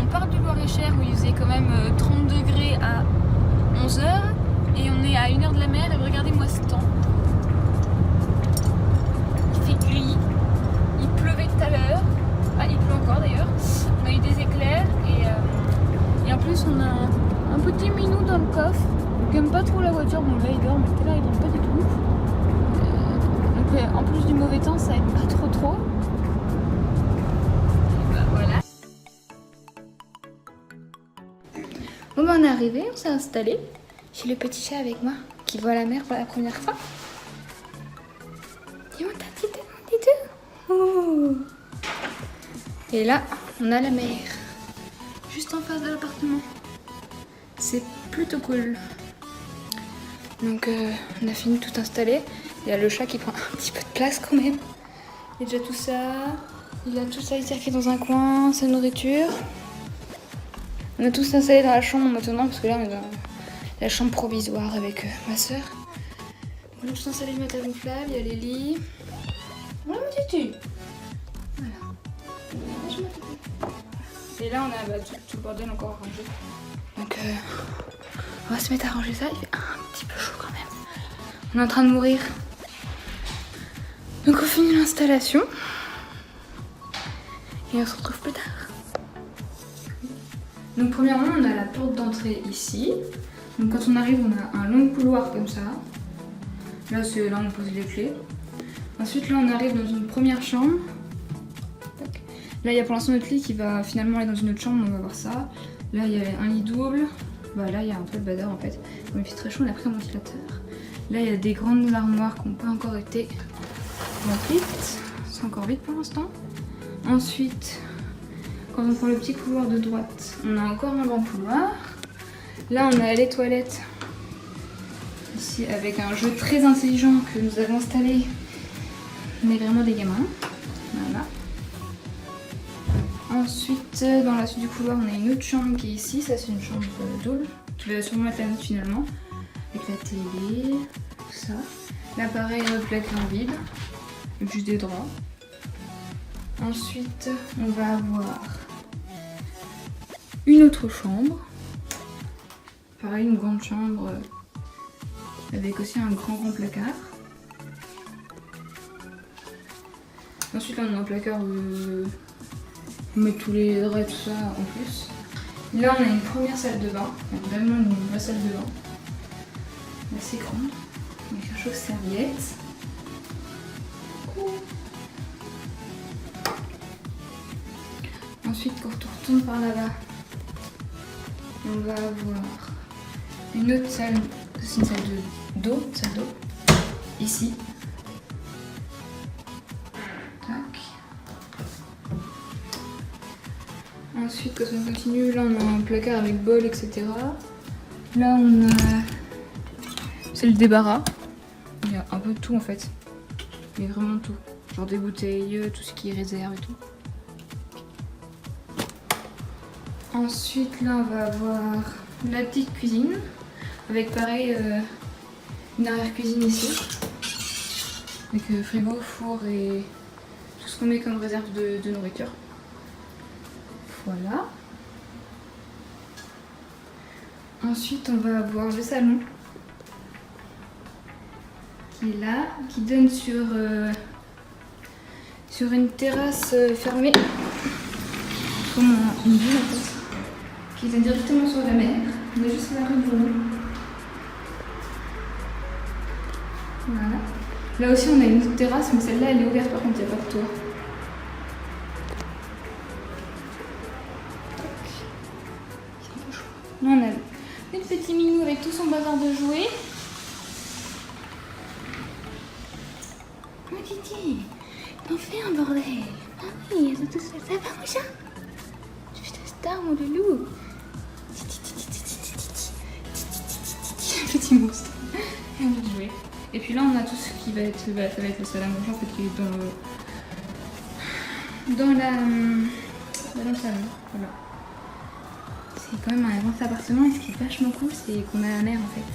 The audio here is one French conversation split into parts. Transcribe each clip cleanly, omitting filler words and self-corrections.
on part du Loir-et-Cher où il faisait quand même 30 degrés à 11 h et on est à 1 h de la mer et regardez-moi ce temps. Il fait gris, il pleuvait tout à l'heure, ah il pleut encore d'ailleurs, on a eu des éclairs et en plus on a un petit minou dans le coffre qui aime pas trop la voiture, bon là il dort mais tout à l'heure il dort pas du tout. Donc en plus du mauvais temps ça aide pas trop. Voilà. Bon ben on est arrivé, on s'est installé. J'ai le petit chat avec moi qui voit la mer pour la première fois. Dis-moi ta petite oh. Et là on a la mer juste en face de l'appartement. C'est plutôt cool. Donc on a fini de tout installer. Il y a le chat qui prend un petit peu de place quand même. Il y a déjà tout ça. Il a tout ça étiré dans un coin, sa nourriture. On a tous installé dans la chambre maintenant parce que là on est dans la chambre provisoire avec ma soeur. On a tous installé le matelas gonflable, il y a les lits. Voilà mon tutu. Voilà. Et là on a tout le bordel encore arrangé. Donc on va se mettre à ranger ça, il fait un petit peu chaud quand même. On est en train de mourir. Donc on finit l'installation. Et on se retrouve plus tard. Donc premièrement on a la porte d'entrée ici. Donc quand on arrive on a un long couloir comme ça. Là c'est là on pose les clés. Ensuite là on arrive dans une première chambre. Là il y a pour l'instant notre lit qui va finalement aller dans une autre chambre, on va voir ça. Là il y a un lit double. Bah là il y a un peu le bazar en fait. Comme il fait très chaud on a pris un ventilateur. Là il y a des grandes armoires qui n'ont pas encore été remplites. C'est encore vide pour l'instant. Ensuite, quand on prend le petit couloir de droite, on a encore un grand couloir. Là, on a les toilettes. Ici, avec un jeu très intelligent que nous avons installé. On est vraiment des gamins. Voilà. Ensuite, dans la suite du couloir, on a une autre chambre qui est ici. Ça, c'est une chambre double qui va sûrement être la nôtre finalement. Avec la télé, tout ça. Là, pareil, un autre placard vide. Avec juste des draps. Ensuite, on va avoir une autre chambre. Pareil, une grande chambre avec aussi un grand placard. Ensuite, là, on a un placard où on met tous les draps et tout ça en plus. Là, on a une première salle de bain, vraiment une vraie salle de bain. Assez grande, avec un chauffe-serviette. Ensuite, quand on retourne par là-bas, on va avoir une autre salle, c'est une salle d'eau, ici. Tac. Ensuite, quand on continue, là on a un placard avec bol, etc. Là on a, c'est le débarras. Il y a un peu de tout en fait. Il y a vraiment tout. Genre des bouteilles, tout ce qui est réserve et tout. Ensuite, là, on va avoir la petite cuisine, avec pareil une arrière-cuisine ici, avec frigo, four et tout ce qu'on met comme réserve de nourriture. Voilà. Ensuite, on va avoir le salon, qui est là, qui donne sur une terrasse fermée, comme une ville en fait. Qui est directement sur la mer. On est juste à la rue de Lyon. Voilà. Là aussi on a une autre terrasse, mais celle-là elle est ouverte par contre, il n'y a pas de toit. Là on a une petite minou avec tout son bazar de jouets. Oh Titi, t'en fais un bordel. Ah oui, c'est tout seul. Ça va mon chat? Tu fais ta star mon loulou. Petit monstre. Et on va jouer. Et puis là on a tout ce qui va être, ça va être le salle à manger en fait qui est dans le salon. Voilà. C'est quand même un grand appartement et ce qui est vachement cool c'est qu'on a la mer en fait.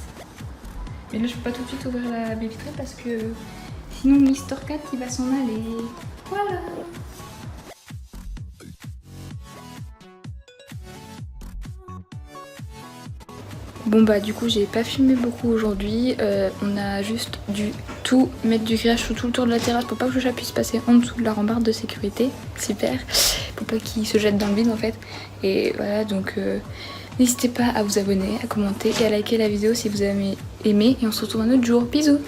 Mais là je peux pas tout de suite ouvrir la baie vitrée parce que sinon Mister Cat il va s'en aller. Voilà. Bon bah du coup j'ai pas filmé beaucoup aujourd'hui, on a juste dû tout mettre du grillage sur tout le tour de la terrasse pour pas que le chat puisse passer en dessous de la rambarde de sécurité, super, pour pas qu'il se jette dans le vide en fait. Et voilà donc n'hésitez pas à vous abonner, à commenter et à liker la vidéo si vous avez aimé et on se retrouve un autre jour, bisous.